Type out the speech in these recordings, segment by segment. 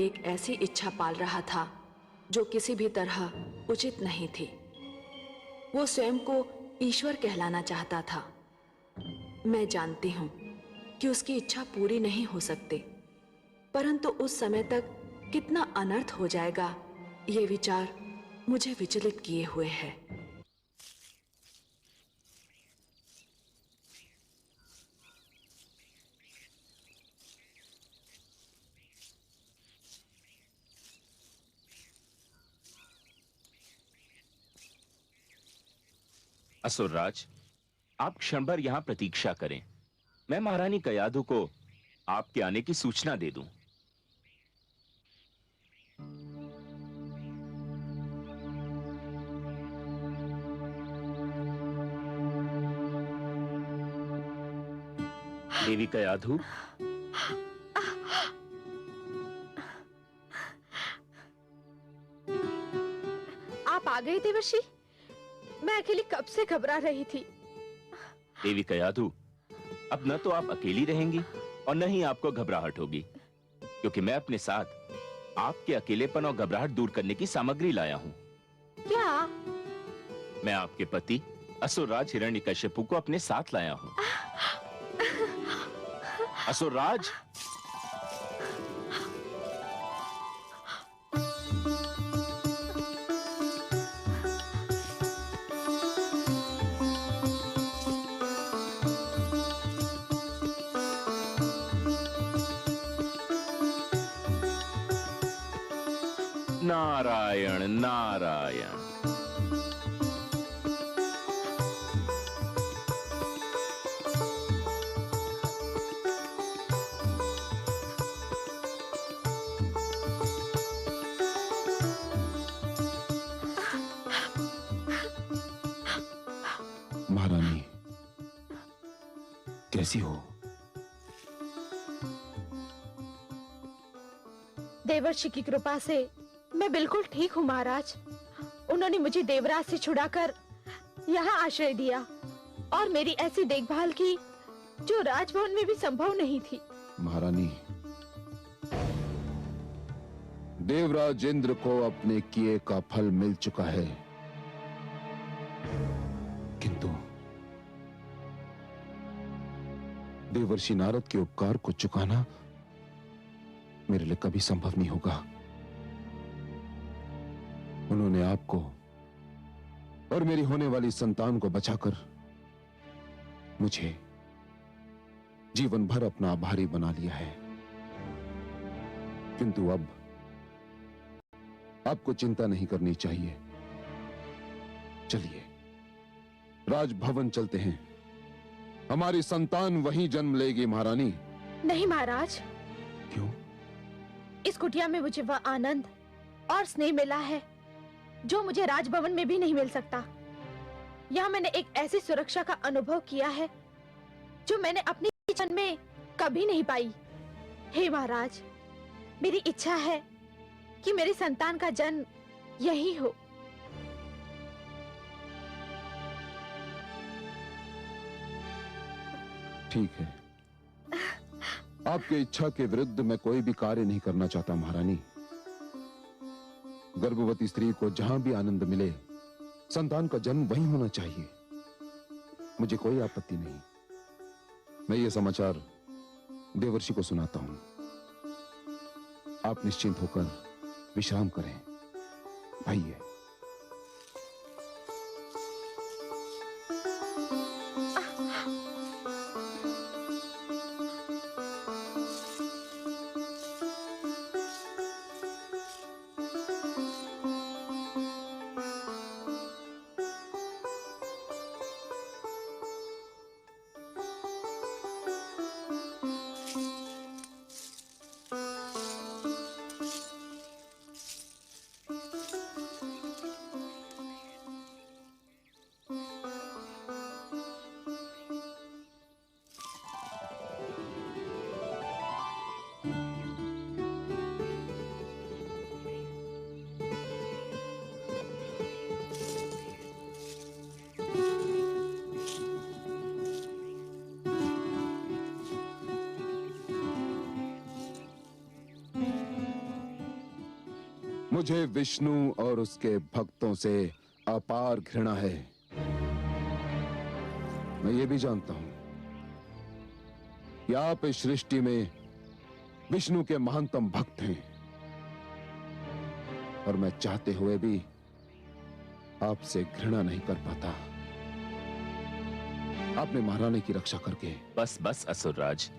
एक ऐसी इच्छा पाल रहा था जो किसी भी तरह उचित नहीं थी। वो स्वयं को ईश्वर कहलाना चाहता था। मैं जानती हूं कि उसकी इच्छा पूरी नहीं हो सकती, परंतु उस समय तक कितना अनर्थ हो जाएगा, ये विचार मुझे विचलित किए हुए है। असुरराज, आप क्षण भर यहां प्रतीक्षा करें। मैं महारानी कयाधु को आपके आने की सूचना दे दूं। देवी कयाधु, आप आ गए देवर्षि। मैं अकेली कब से घबरा रही थी। देवी कयाधु, अब न तो आप अकेली रहेंगी और न ही आपको घबराहट होगी, क्योंकि मैं अपने साथ आपके अकेलेपन और घबराहट दूर करने की सामग्री लाया हूं। क्या? मैं आपके पति असुरराज हिरण्यकश्यपु को अपने साथ लाया हूं। असुरराज, नारायण नारायण। महारानी, कैसी हो? देवर्षि की कृपा से मैं बिल्कुल ठीक हूँ महाराज। उन्होंने मुझे देवराज से छुड़ाकर यहाँ आश्रय दिया और मेरी ऐसी देखभाल की जो राजभवन में भी संभव नहीं थी। महारानी, देवराज इंद्र को अपने किए का फल मिल चुका है, किंतु देवर्षि नारद के उपकार को चुकाना मेरे लिए कभी संभव नहीं होगा। उन्होंने आपको और मेरी होने वाली संतान को बचाकर मुझे जीवन भर अपना आभारी बना लिया है, किंतु अब आपको चिंता नहीं करनी चाहिए। चलिए राजभवन चलते हैं। हमारी संतान वहीं जन्म लेगी महारानी। नहीं महाराज। क्यों? इस कुटिया में मुझे वह आनंद और स्नेह मिला है जो मुझे राजभवन में भी नहीं मिल सकता। यहाँ मैंने एक ऐसी सुरक्षा का अनुभव किया है जो मैंने अपने जीवन में कभी नहीं पाई। हे महाराज, मेरी इच्छा है कि मेरी संतान का जन्म यही हो। ठीक है, आपकी इच्छा के विरुद्ध मैं कोई भी कार्य नहीं करना चाहता महारानी। गर्भवती स्त्री को जहां भी आनंद मिले, संतान का जन्म वहीं होना चाहिए। मुझे कोई आपत्ति नहीं। मैं ये समाचार देवर्षि को सुनाता हूं। आप निश्चिंत होकर विश्राम करें। आइए। मुझे विष्णु और उसके भक्तों से अपार घृणा है। मैं ये भी जानता हूं कि आप इस सृष्टि में विष्णु के महानतम भक्त हैं, और मैं चाहते हुए भी आपसे घृणा नहीं कर पाता। आपने महारानी की रक्षा करके। बस बस असुरराज,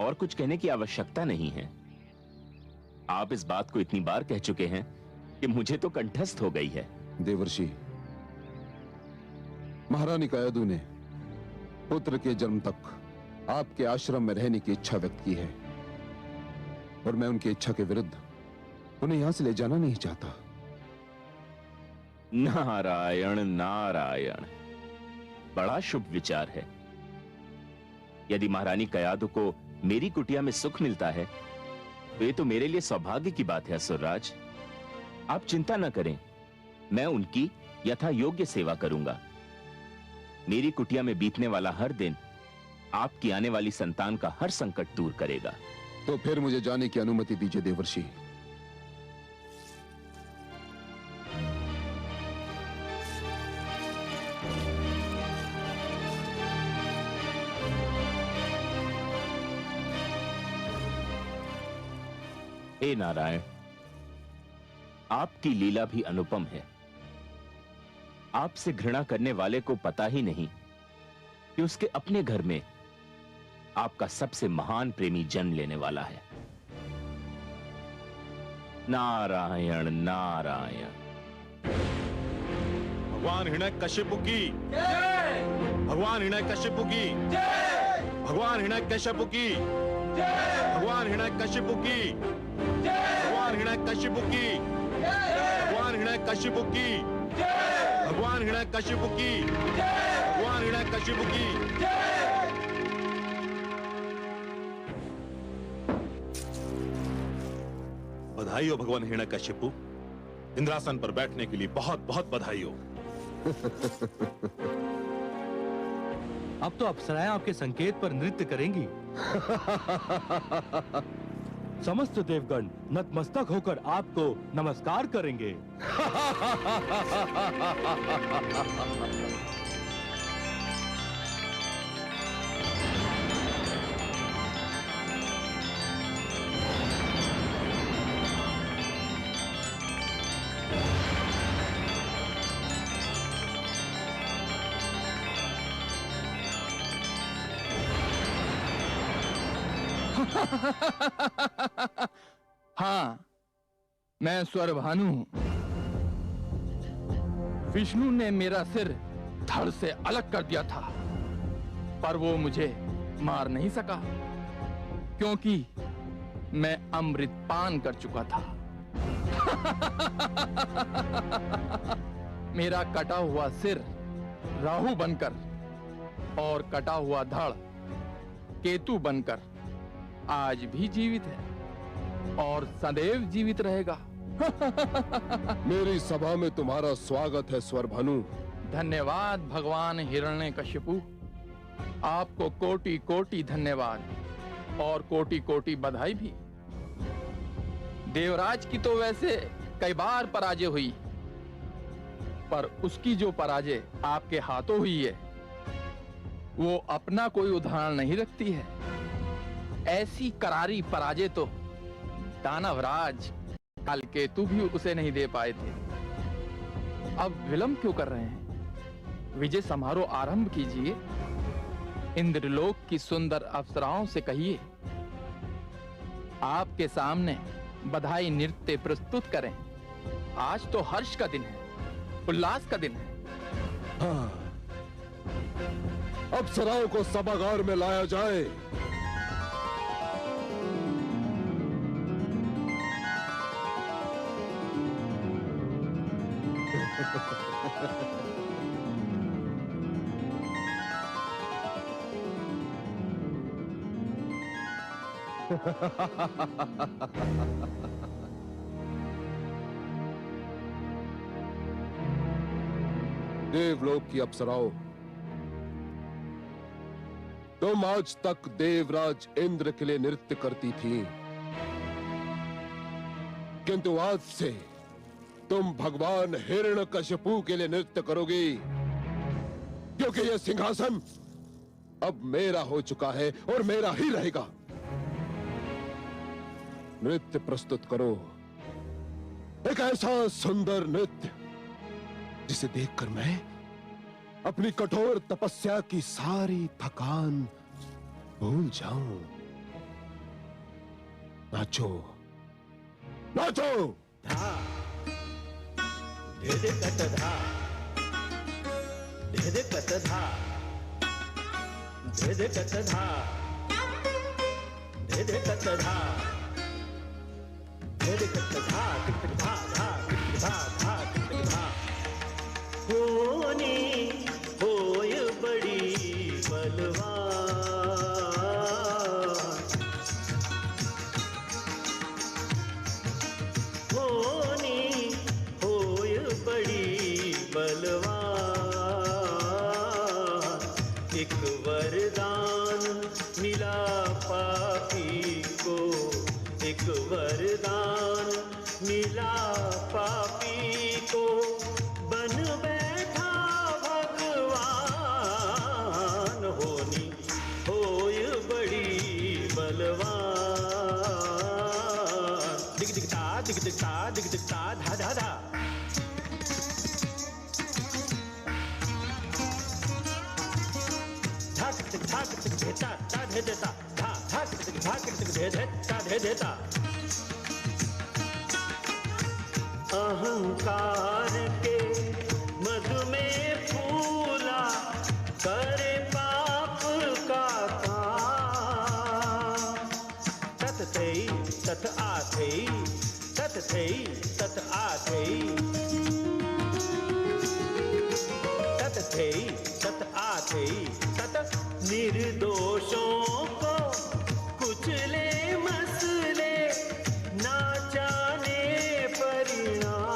और कुछ कहने की आवश्यकता नहीं है। आप इस बात को इतनी बार कह चुके हैं कि मुझे तो कंठस्थ हो गई है। देवर्षि, महारानी कयादू ने पुत्र के जन्म तक आपके आश्रम में रहने की इच्छा व्यक्त की है, और मैं उनकी इच्छा के विरुद्ध उन्हें यहां से ले जाना नहीं चाहता। नारायण नारायण, बड़ा शुभ विचार है। यदि महारानी कयादू को मेरी कुटिया में सुख मिलता है तो ये तो मेरे लिए सौभाग्य की बात है। असुरराज, आप चिंता न करें, मैं उनकी यथा योग्य सेवा करूंगा। मेरी कुटिया में बीतने वाला हर दिन आपकी आने वाली संतान का हर संकट दूर करेगा। तो फिर मुझे जाने की अनुमति दीजिए देवर्षि। हे नारायण, आपकी लीला भी अनुपम है। आपसे घृणा करने वाले को पता ही नहीं कि उसके अपने घर में आपका सबसे महान प्रेमी जन्म लेने वाला है। नारायण नारायण। भगवान हिरण्यकशिपु की जय। भगवान हिरण्यकशिपु की जय। भगवान हिरण्यकशिपु की जय। भगवान हिरण्यकशिपु की जय। भगवान हिरण्यकशिपु की जय। भगवान हिरण्यकशिपु की जय। भगवान हिरण्यकशिपु की जय। भगवान हिरण्यकशिपु की जय। बधाई हो भगवान हिरण्यकशिपु, इंद्रासन पर बैठने के लिए बहुत बहुत बधाई हो। अब तो अप्सराएं आपके संकेत पर नृत्य करेंगी। समस्त देवगण नतमस्तक होकर आपको नमस्कार करेंगे। हाँ, मैं स्वरभानु हूं। विष्णु ने मेरा सिर धड़ से अलग कर दिया था, पर वो मुझे मार नहीं सका, क्योंकि मैं अमृत पान कर चुका था। मेरा कटा हुआ सिर राहु बनकर और कटा हुआ धड़ केतु बनकर आज भी जीवित है और सदैव जीवित रहेगा। मेरी सभा में तुम्हारा स्वागत है स्वरभानु। धन्यवाद भगवान हिरण्यकशिपु, आपको कोटि कोटि धन्यवाद और कोटि कोटि बधाई भी। देवराज की तो वैसे कई बार पराजय हुई, पर उसकी जो पराजय आपके हाथों हुई है वो अपना कोई उदाहरण नहीं रखती है। ऐसी करारी पराजय तो दानवराज कालकेतु भी उसे नहीं दे पाए थे। अब विलंब क्यों कर रहे हैं? विजय समारोह आरंभ कीजिए। इंद्रलोक की सुंदर अप्सराओं से कहिए आपके सामने बधाई नृत्य प्रस्तुत करें। आज तो हर्ष का दिन है, उल्लास का दिन है। हाँ, अप्सराओं को सभागार में लाया जाए। देवलोक की अप्सराओं, तुम आज तक देवराज इंद्र के लिए नृत्य करती थी, किंतु आज से तुम भगवान हिरण्यकशिपु के लिए नृत्य करोगी, क्योंकि यह सिंहासन अब मेरा हो चुका है और मेरा ही रहेगा। नृत्य प्रस्तुत करो, एक ऐसा सुंदर नृत्य जिसे देखकर मैं अपनी कठोर तपस्या की सारी थकान भूल जाऊं। नाचो नाचो। धा धे कट धा धे कट धा धे कट धा धे कट धा धे कट धा टिक धा धा टिक धा धा टिक धा। होनी होय बड़ी बलवान, होनी होय बड़ी बलवान। एक वरदान मिला पापी को, एक वरदान मिला पापी को, बन बैठा भगवान। होनी होय बड़ी बलवान। दिग दिगता दिग दिगता दिग दिगता धा धा धा। धाक तिक धेता ता धे देता धा धाक तिक धाक तिक धे देता धे देता। अहंकार के मधु में फूला करे पाप का काम। तत थई तत आथई तत थई तत आथई तत थई तत आथई तत। निर्दोषों को कुचले मसले ना जाने परिणाम।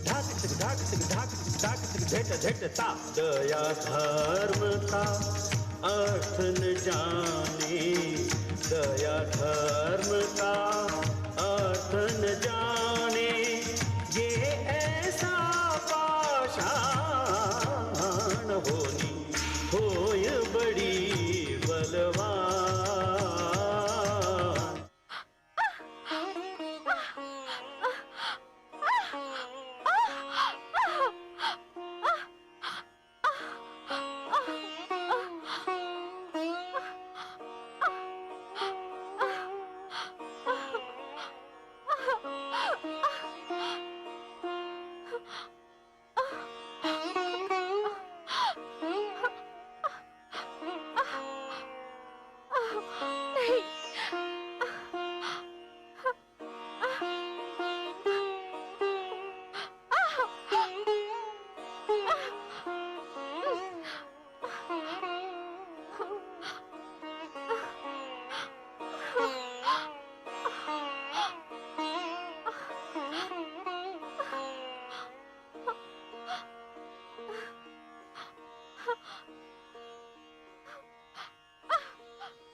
धाक तिक धाक तिक धाक तिक धाक तिक झट झटता। दया धर्म का अर्थ न जाने, दया धर्म का अर्थ न जाने, ये ऐसा पाषाण। होनी होय बड़ी बलवान।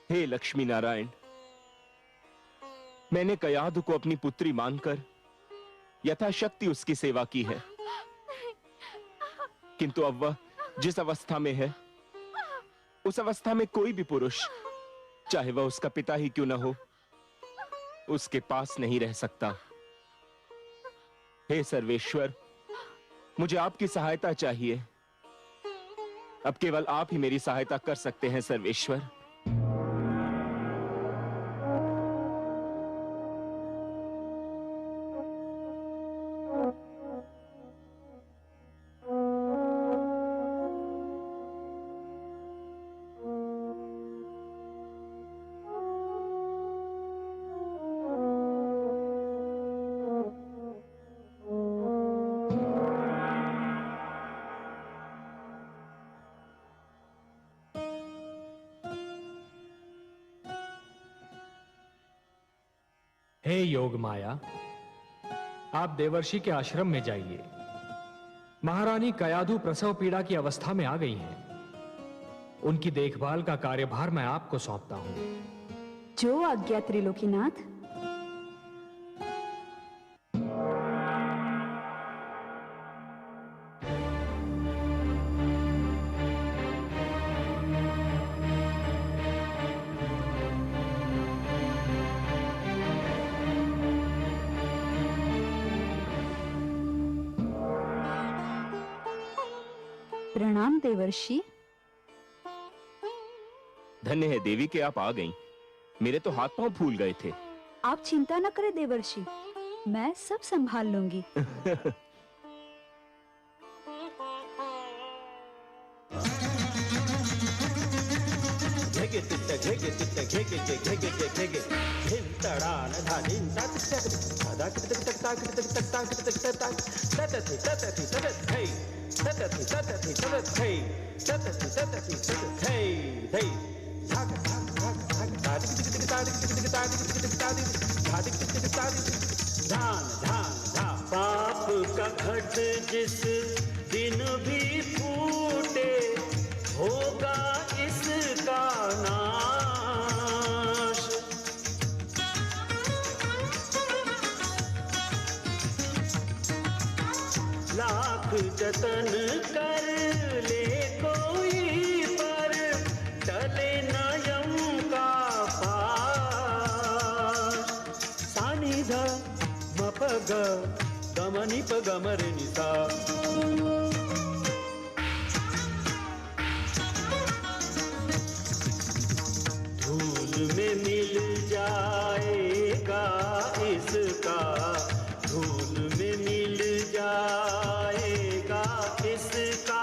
हे लक्ष्मी नारायण, मैंने कयाधु को अपनी पुत्री मानकर यथाशक्ति उसकी सेवा की है, किंतु अब वह जिस अवस्था में है, उस अवस्था में कोई भी पुरुष, चाहे वह उसका पिता ही क्यों न हो, उसके पास नहीं रह सकता। हे सर्वेश्वर, मुझे आपकी सहायता चाहिए। अब केवल आप ही मेरी सहायता कर सकते हैं सर्वेश्वर। हे योग माया, आप देवर्षि के आश्रम में जाइए। महारानी कयाधु प्रसव पीड़ा की अवस्था में आ गई हैं। उनकी देखभाल का कार्यभार मैं आपको सौंपता हूं। जो आज्ञा त्रिलोकीनाथ। प्रणाम देवर्षि। धन्य है देवी कि आप आ गईं। मेरे तो हाथ पांव फूल गए थे। आप चिंता न करें देवर्षि, मैं सब संभाल लूंगी। घेगे तित्त घेगे तित्त घेगे के घेगे के घेगे धिन तड़ान धानिन ता तिक तक धा तिक तक तक ताक तक तक ताक तक तक ताक ततथि ततथि ततथ थई ततथि ततथि ततथ थई ततथि ततथि ततथ थई थई धाक धाक धाक धाक धा तिक तिक तिक ता तिक तिक तिक ता तिक तिक तिक ता धा तिक तिक तिक ता धान धान धा पाप का घट जिस दिन भी फूटे होगा इसका नाश। लाख जतन कर ले कोई पर टले न यम का पाश। सानिध मपग गमनि पगमर निसा में मिल जाएगा इसका, धूल में मिल जाएगा इसका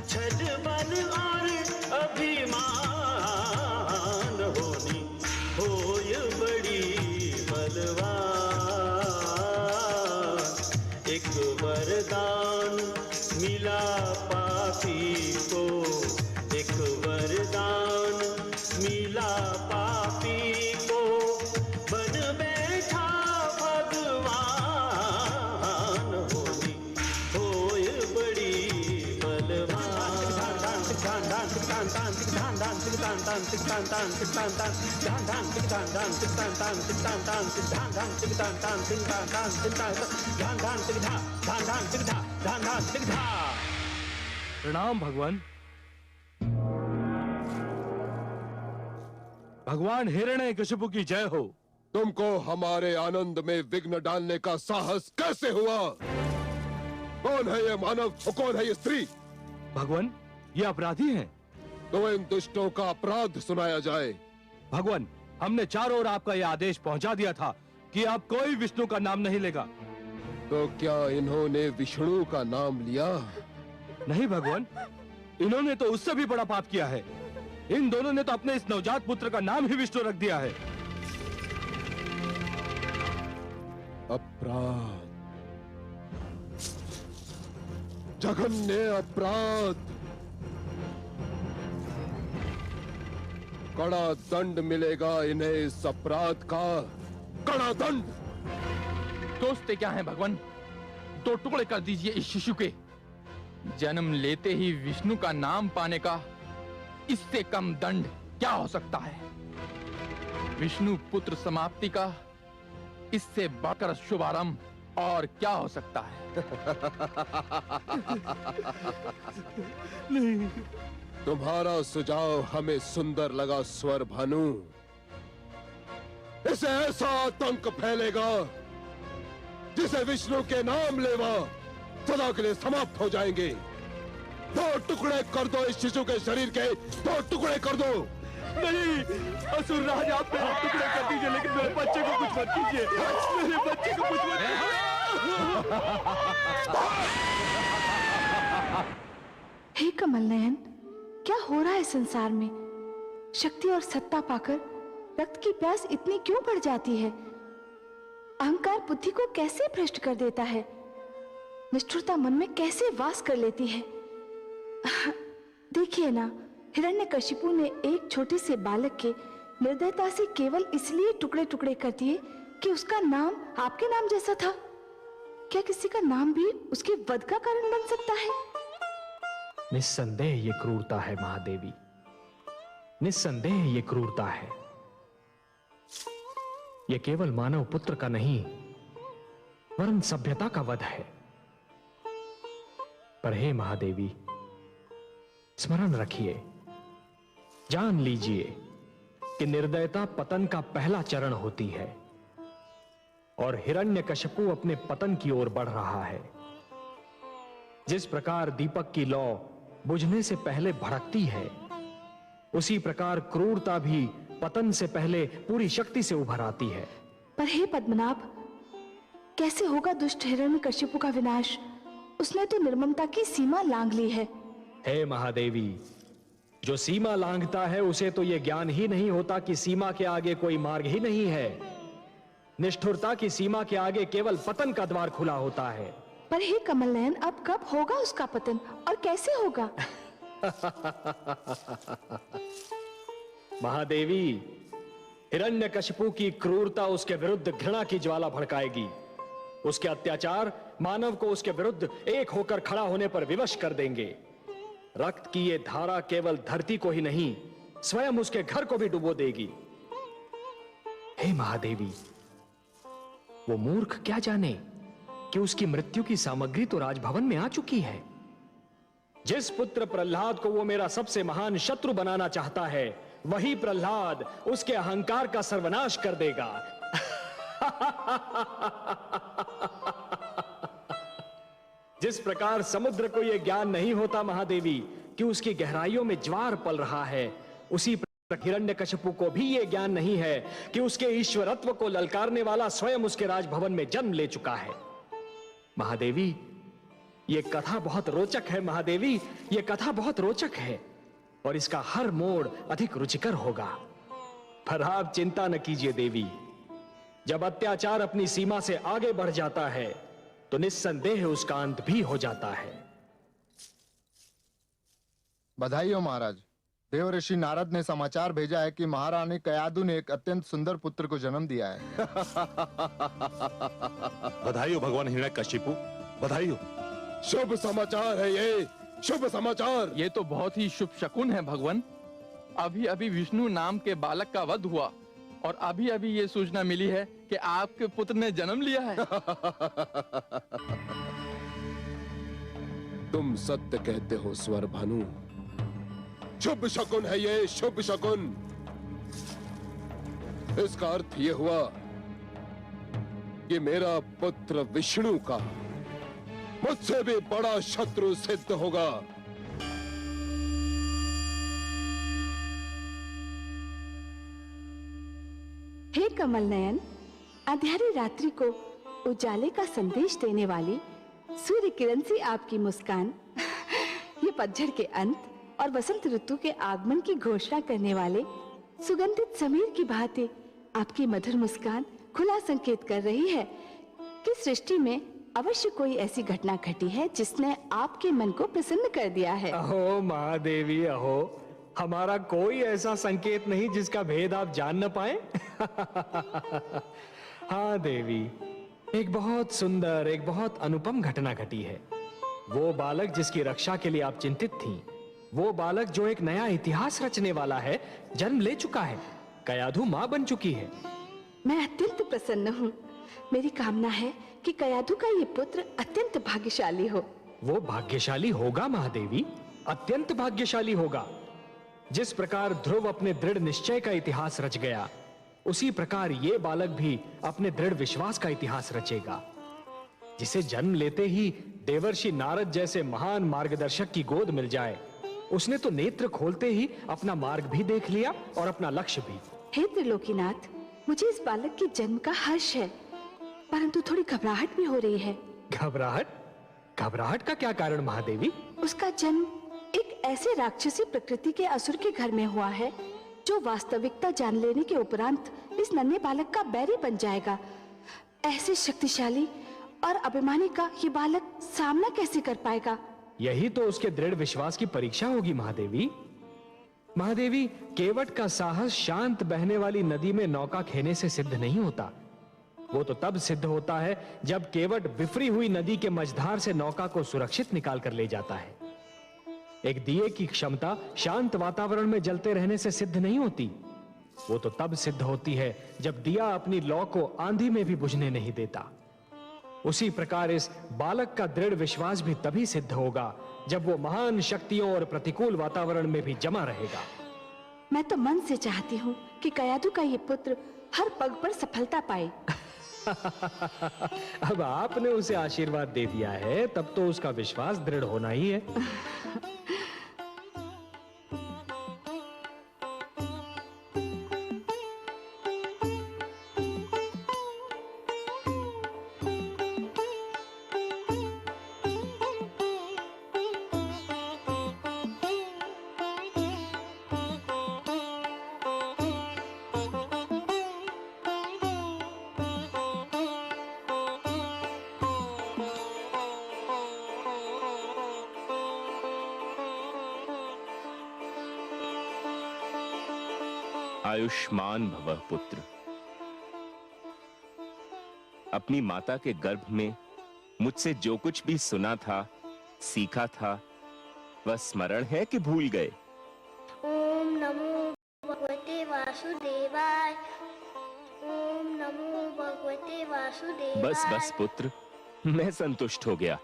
छल बल और अभिमान होनी होय बड़ी बलवान। एक वरदान मिला पापी को, एक वरदान मिला पापी को, बन बैठा भगवान होनी होय बड़ी बलवान। धान धान तिक धान धान तिक धान धान तिक धान धान तिक धान धान तिक धान धान धान धान तिक धान धान तिक धान धान तिक धान धान तिक धान धान तिक धान धान तिक धान धान तिक धान धान धान तिक धान धान धान तिक धान धान धान तिक धान। प्रणाम भगवान। भगवान हिरण्यकशिपु की जय हो। तुमको हमारे आनंद में विघ्न डालने का साहस कैसे हुआ? कौन है ये मानव और कौन है ये स्त्री? भगवान, ये अपराधी हैं। तो इन दुष्टों का अपराध सुनाया जाए। भगवान, हमने चारों ओर आपका यह आदेश पहुंचा दिया था कि आप कोई विष्णु का नाम नहीं लेगा। तो क्या इन्होंने विष्णु का नाम लिया? नहीं भगवान, इन्होंने तो उससे भी बड़ा पाप किया है। इन दोनों ने तो अपने इस नवजात पुत्र का नाम ही विष्णु रख दिया है। अपराध, जघन्य अपराध। कड़ा दंड मिलेगा इन्हें इस अपराध का, कड़ा दंड। दोस्ते क्या है भगवान? दो टुकड़े कर दीजिए इस शिशु के। जन्म लेते ही विष्णु का नाम पाने का इससे कम दंड क्या हो सकता है? विष्णु पुत्र समाप्ति का इससे बढ़कर शुभारंभ और क्या हो सकता है? नहीं। तुम्हारा सुझाव हमें सुंदर लगा स्वर भानु। इसे ऐसा आतंक फैलेगा जिसे विष्णु के नाम लेवा सदा के लिए समाप्त हो जाएंगे। दो टुकड़े कर दो इस शिशु के शरीर के, दो टुकड़े कर दो। नहीं, असुर राज आप मेरे टुकड़े कर दीजिए, लेकिन मेरे बच्चे को कुछ मत कीजिए। मेरे बच्चे को कुछ मत कीजिए। हे कमल नयन, क्या हो रहा है संसार में? शक्ति और सत्ता पाकर रक्त की प्यास इतनी क्यों बढ़ जाती है? अहंकार बुद्धि को कैसे भ्रष्ट कर देता है? निष्ठुरता मन में कैसे वास कर लेती है? देखिए ना, हिरण्यकशिपु ने एक छोटे से बालक के निर्दयता से केवल इसलिए टुकड़े टुकड़े कर दिए कि उसका नाम आपके नाम जैसा था। क्या किसी का नाम भी उसके वध का कारण बन सकता है? निस्संदेह ये क्रूरता है महादेवी, निस्संदेह ये क्रूरता है। ये केवल मानव पुत्र का नहीं, वरन सभ्यता का वध है। पर हे महादेवी, स्मरण रखिए, जान लीजिए कि निर्दयता पतन का पहला चरण होती है और हिरण्यकशिपु अपने पतन की ओर बढ़ रहा है। जिस प्रकार दीपक की लौ बुझने से पहले भड़कती है, उसी प्रकार क्रूरता भी पतन से पहले पूरी शक्ति से उभर आती है। पर हे पद्मनाभ, कैसे होगा दुष्ट हिरण्यकशिपु का विनाश? उसने तो निर्ममता की सीमा लांघ ली है। हे महादेवी, जो सीमा लांघता है उसे तो यह ज्ञान ही नहीं होता कि सीमा के आगे कोई मार्ग ही नहीं है। निष्ठुरता की सीमा के आगे केवल पतन का द्वार खुला होता है। पर हे कमल नयन, अब कब होगा उसका पतन और कैसे होगा? महादेवी, हिरण्यकशिपु की क्रूरता उसके विरुद्ध घृणा की ज्वाला भड़काएगी। उसके अत्याचार मानव को उसके विरुद्ध एक होकर खड़ा होने पर विवश कर देंगे। रक्त की ये धारा केवल धरती को ही नहीं, स्वयं उसके घर को भी डुबो देगी। हे महादेवी, वो मूर्ख क्या जाने कि उसकी मृत्यु की सामग्री तो राजभवन में आ चुकी है। जिस पुत्र प्रहलाद को वो मेरा सबसे महान शत्रु बनाना चाहता है, वही प्रहलाद उसके अहंकार का सर्वनाश कर देगा। जिस प्रकार समुद्र को यह ज्ञान नहीं होता महादेवी कि उसकी गहराइयों में ज्वार पल रहा है, उसी प्रकार हिरण्यकशिपु को भी यह ज्ञान नहीं है कि उसके ईश्वरत्व को ललकारने वाला स्वयं उसके राजभवन में जन्म ले चुका है। महादेवी, यह कथा बहुत रोचक है। महादेवी, यह कथा बहुत रोचक है और इसका हर मोड़ अधिक रुचिकर होगा। पर आप चिंता न कीजिए देवी, जब अत्याचार अपनी सीमा से आगे बढ़ जाता है तो निस्संदेह उसका अंत भी हो जाता है। बधाई हो महाराज। देव ऋषि नारद ने समाचार भेजा है कि महारानी कयादु ने एक अत्यंत सुंदर पुत्र को जन्म दिया है। बधाई हो भगवान हिरण्यकशिपु, बधाई हो। शुभ समाचार है ये, शुभ समाचार। ये तो बहुत ही शुभ शकुन है भगवान। अभी अभी विष्णु नाम के बालक का वध हुआ और अभी अभी ये सूचना मिली है कि आपके पुत्र ने जन्म लिया है। तुम सत्य कहते हो स्वर भानु, शुभ शकुन है ये, शुभ शकुन। इसका अर्थ ये हुआ कि मेरा पुत्र विष्णु का मुझसे भी बड़ा शत्रु सिद्ध होगा। हे कमल नयन, अंधेरी रात्रि को उजाले का संदेश देने वाली सूर्य किरण सी आपकी मुस्कान, ये पतझड़ के अंत और वसंत ऋतु के आगमन की घोषणा करने वाले सुगंधित समीर की भांति आपकी मधुर मुस्कान खुला संकेत कर रही है कि सृष्टि में अवश्य कोई ऐसी घटना घटी है जिसने आपके मन को प्रसन्न कर दिया है। अहो महादेवी, अहो, हमारा कोई ऐसा संकेत नहीं जिसका भेद आप जान न पाए। हाँ देवी, एक बहुत सुंदर, एक बहुत अनुपम घटना घटी है। वो बालक जिसकी रक्षा के लिए आप चिंतित थीं, वो बालक जो एक नया इतिहास रचने वाला है, जन्म ले चुका है। कयाधु मां बन चुकी है। मैं अत्यंत प्रसन्न हूँ। मेरी कामना है कि कयाधु का ये पुत्र अत्यंत भाग्यशाली हो। वो भाग्यशाली होगा महादेवी, अत्यंत भाग्यशाली होगा। जिस प्रकार ध्रुव अपने दृढ़ निश्चय का इतिहास रच गया, उसी प्रकार ये बालक भी अपने दृढ़ विश्वास का इतिहास रचेगा। जिसे जन्म लेते ही देवर्षि नारद जैसे महान मार्गदर्शक की गोद मिल जाए, उसने तो नेत्र खोलते ही अपना मार्ग भी देख लिया और अपना लक्ष्य भी। हे त्रिलोकीनाथ, मुझे इस बालक के जन्म का हर्ष है, परंतु थोड़ी घबराहट भी हो रही है। घबराहट? घबराहट का क्या कारण महादेवी? उसका जन्म एक ऐसे राक्षसी प्रकृति के असुर के घर में हुआ है जो वास्तविकता जान लेने के उपरांत इस नन्हे बालक का बैरी बन जाएगा। ऐसे शक्तिशाली और अभिमानी का ये बालक सामना कैसे कर पाएगा? यही तो उसके दृढ़ विश्वास की परीक्षा होगी महादेवी। महादेवी, केवट का साहस शांत बहने वाली नदी में नौका खेने से सिद्ध नहीं होता। वो तो तब सिद्ध होता है जब केवट बिफरी हुई नदी के मझधार से नौका को सुरक्षित निकाल कर ले जाता है। एक दिए की क्षमता शांत वातावरण में जलते रहने से सिद्ध नहीं होती। वो तो तब सिद्ध होती है जब दिया अपनी लौ को आंधी में भी बुझने नहीं देता। उसी प्रकार इस बालक का दृढ़ विश्वास भी तभी सिद्ध होगा जब वो महान शक्तियों और प्रतिकूल वातावरण में भी जमा रहेगा। मैं तो मन से चाहती हूँ कि कयाधु का ये पुत्र हर पग पर सफलता पाए। अब आपने उसे आशीर्वाद दे दिया है, तब तो उसका विश्वास दृढ़ होना ही है। आयुष्मान भवः पुत्र। अपनी माता के गर्भ में मुझसे जो कुछ भी सुना था, सीखा था, वह स्मरण है कि भूल गए? ओम नमो भगवते वासुदेवाय। ओम नमो भगवते वासुदेवाय। बस बस पुत्र, मैं संतुष्ट हो गया।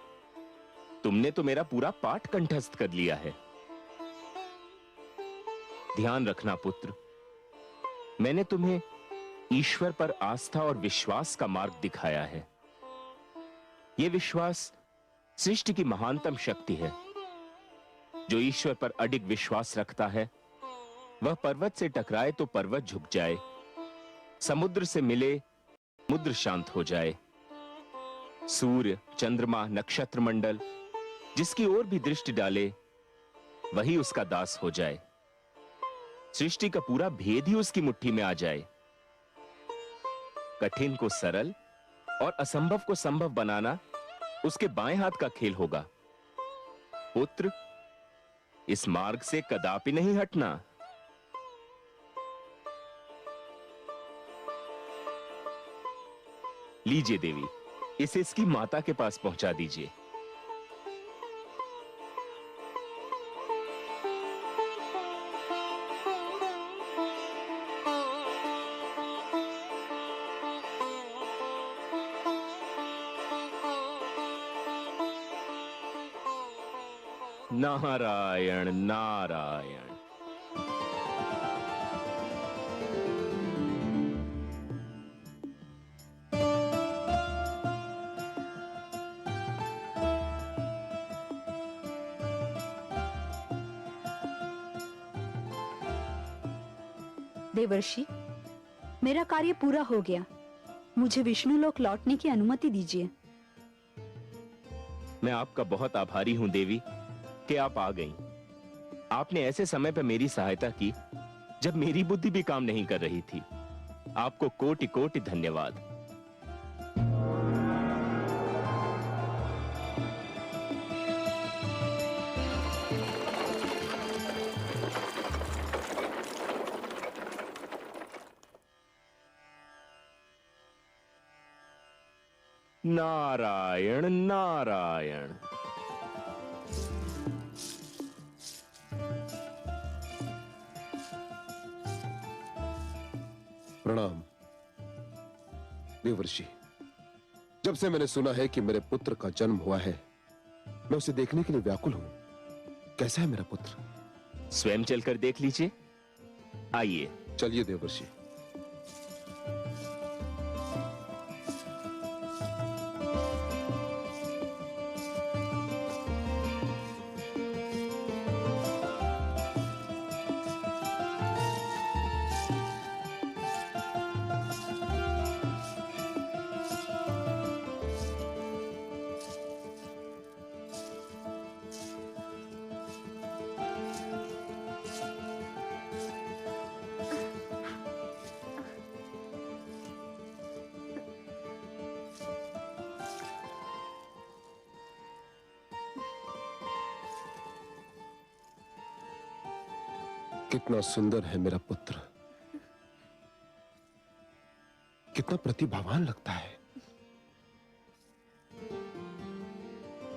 तुमने तो मेरा पूरा पाठ कंठस्थ कर लिया है। ध्यान रखना पुत्र, मैंने तुम्हें ईश्वर पर आस्था और विश्वास का मार्ग दिखाया है। यह विश्वास सृष्टि की महानतम शक्ति है। जो ईश्वर पर अडिग विश्वास रखता है, वह पर्वत से टकराए तो पर्वत झुक जाए, समुद्र से मिले समुद्र शांत हो जाए। सूर्य, चंद्रमा, नक्षत्र मंडल जिसकी ओर भी दृष्टि डाले, वही उसका दास हो जाए। सृष्टि का पूरा भेद ही उसकी मुट्ठी में आ जाए। कठिन को सरल और असंभव को संभव बनाना उसके बाएं हाथ का खेल होगा। पुत्र, इस मार्ग से कदापि नहीं हटना। लीजिए देवी, इसे इसकी माता के पास पहुंचा दीजिए। नारायण नारायण। देवर्षि, मेरा कार्य पूरा हो गया। मुझे विष्णु लोक लौटने की अनुमति दीजिए। मैं आपका बहुत आभारी हूं देवी कि आप आ गईं। आपने ऐसे समय पर मेरी सहायता की जब मेरी बुद्धि भी काम नहीं कर रही थी। आपको कोटि कोटि धन्यवाद। नारायण नारायण। प्रणाम देवर्षि। जब से मैंने सुना है कि मेरे पुत्र का जन्म हुआ है, मैं उसे देखने के लिए व्याकुल हूं। कैसा है मेरा पुत्र? स्वयं चलकर देख लीजिए। आइए। चलिए देवर्षि। कितना सुंदर है मेरा पुत्र, कितना प्रतिभावान लगता है।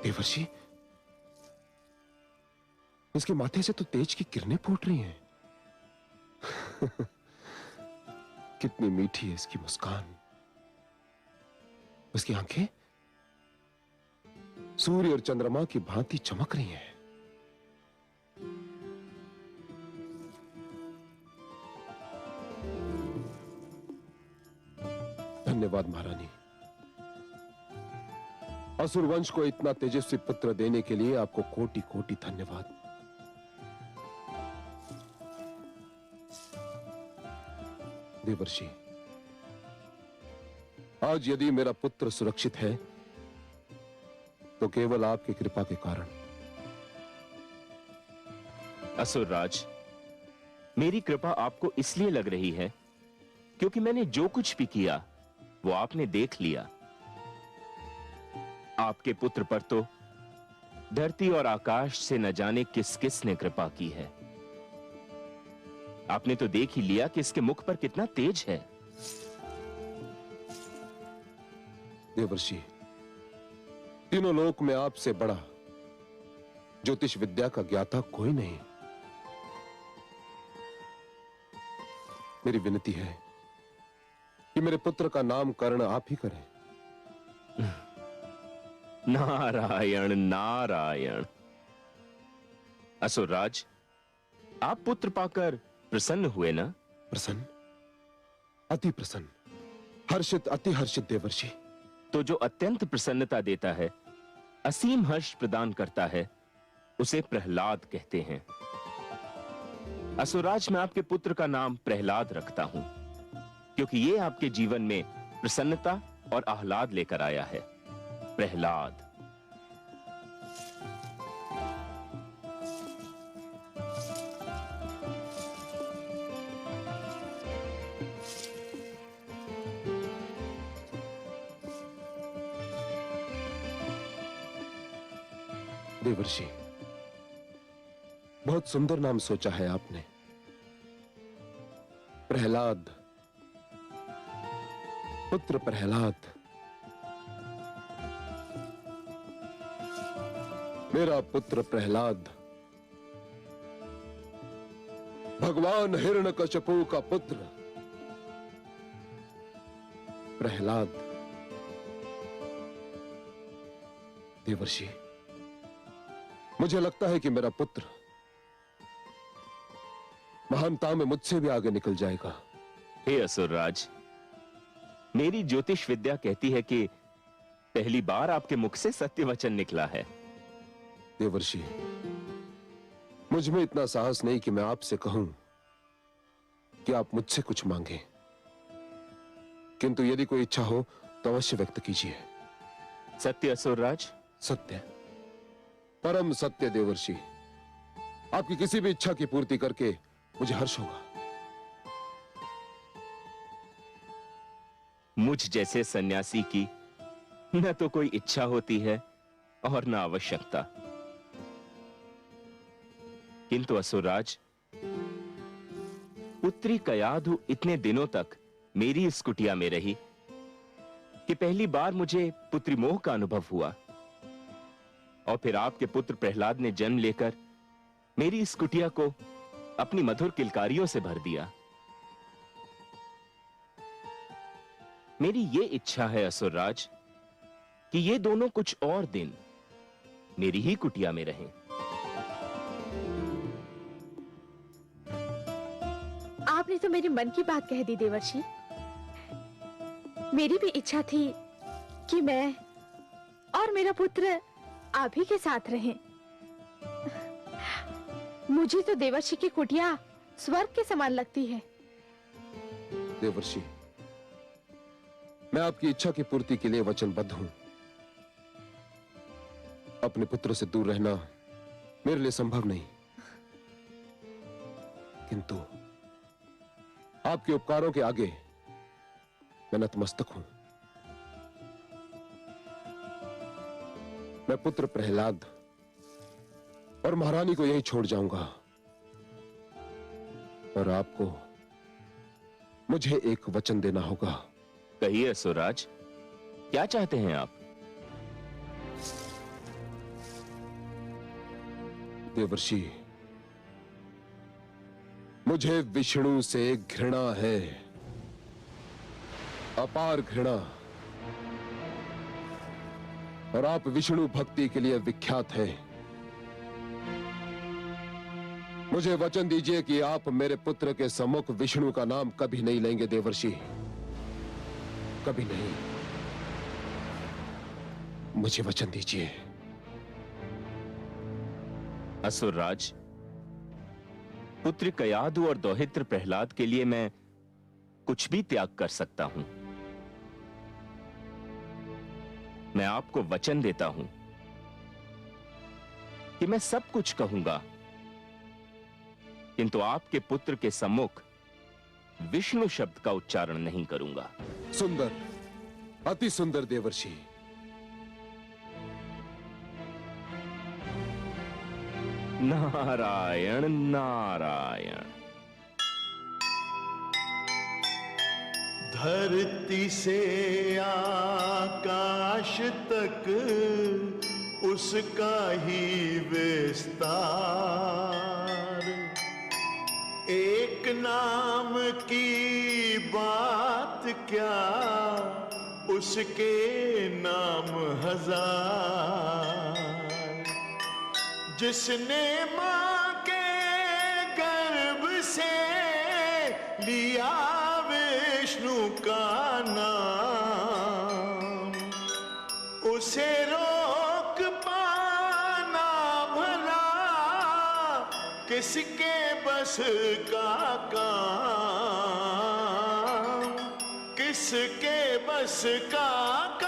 देवर्षि, इसके माथे से तो तेज की किरणें फूट रही हैं। कितनी मीठी है इसकी मुस्कान। उसकी आंखें सूर्य और चंद्रमा की भांति चमक रही हैं। धन्यवाद महारानी। असुर वंश को इतना तेजस्वी पुत्र देने के लिए आपको कोटि कोटि धन्यवाद। देवर्षि, आज यदि मेरा पुत्र सुरक्षित है तो केवल आपकी कृपा के कारण। असुरराज, मेरी कृपा आपको इसलिए लग रही है क्योंकि मैंने जो कुछ भी किया वो आपने देख लिया। आपके पुत्र पर तो धरती और आकाश से न जाने किस किस ने कृपा की है। आपने तो देख ही लिया कि इसके मुख पर कितना तेज है। देवर्षि, तीनों लोक में आपसे बड़ा ज्योतिष विद्या का ज्ञाता कोई नहीं। मेरी विनती है कि मेरे पुत्र का नामकरण आप ही करें। नारायण नारायण। असुरराज, आप पुत्र पाकर प्रसन्न हुए ना? प्रसन्न, अति प्रसन्न, हर्षित, अति हर्षित देवर्षि। तो जो अत्यंत प्रसन्नता देता है, असीम हर्ष प्रदान करता है, उसे प्रहलाद कहते हैं। असुरराज, मैं आपके पुत्र का नाम प्रहलाद रखता हूं, क्योंकि ये आपके जीवन में प्रसन्नता और आह्लाद लेकर आया है। प्रहलाद। देवर्षि, बहुत सुंदर नाम सोचा है आपने। प्रहलाद, पुत्र प्रहलाद। मेरा पुत्र प्रहलाद भगवान हिरण्यकशिपु का पुत्र प्रहलाद। देवर्षि, मुझे लगता है कि मेरा पुत्र महानता में मुझसे भी आगे निकल जाएगा। हे असुरराज, मेरी ज्योतिष विद्या कहती है कि पहली बार आपके मुख से सत्य वचन निकला है। देवर्षि, मुझ में इतना साहस नहीं कि मैं आपसे कहूं कि आप मुझसे कुछ मांगे, किंतु यदि कोई इच्छा हो तो अवश्य व्यक्त कीजिए। सत्य असुरराज? सत्य, परम सत्य देवर्षि। आपकी किसी भी इच्छा की पूर्ति करके मुझे हर्ष होगा। मुझ जैसे सन्यासी की न तो कोई इच्छा होती है और न आवश्यकता, किंतु असुरराज, पुत्री कयाधु इतने दिनों तक मेरी इस कुटिया में रही कि पहली बार मुझे पुत्री मोह का अनुभव हुआ, और फिर आपके पुत्र प्रहलाद ने जन्म लेकर मेरी इस कुटिया को अपनी मधुर किलकारियों से भर दिया। मेरी ये इच्छा है असुरराज कि ये दोनों कुछ और दिन मेरी ही कुटिया में रहें। आपने तो मेरे मन की बात कह दी देवर्षि। मेरी भी इच्छा थी कि मैं और मेरा पुत्र आप ही के साथ रहें। मुझे तो देवर्षि की कुटिया स्वर्ग के समान लगती है। देवर्षि, मैं आपकी इच्छा की पूर्ति के लिए वचनबद्ध हूं। अपने पुत्र से दूर रहना मेरे लिए संभव नहीं, किंतु आपके उपकारों के आगे मैं नतमस्तक हूं। मैं पुत्र प्रहलाद और महारानी को यहीं छोड़ जाऊंगा, और आपको मुझे एक वचन देना होगा। कहिए असुरराज, क्या चाहते हैं आप? देवर्षि, मुझे विष्णु से घृणा है, अपार घृणा, और आप विष्णु भक्ति के लिए विख्यात हैं। मुझे वचन दीजिए कि आप मेरे पुत्र के सम्मुख विष्णु का नाम कभी नहीं लेंगे देवर्षि, कभी नहीं। मुझे वचन दीजिए। असुरराज, पुत्र कयाधु और दौहित्र प्रहलाद के लिए मैं कुछ भी त्याग कर सकता हूं। मैं आपको वचन देता हूं कि मैं सब कुछ कहूंगा, किंतु आपके पुत्र के सम्मुख विष्णु शब्द का उच्चारण नहीं करूंगा। सुंदर, अति सुंदर देवर्षि। नारायण नारायण। धरती से आकाश तक उसका ही विस्तार। एक नाम की बात क्या, उसके नाम हजार। जिसने मां के गर्भ से लिया विष्णु का नाम, उसे रोक पाना भला किसके बस का काम, किसके बस का काम।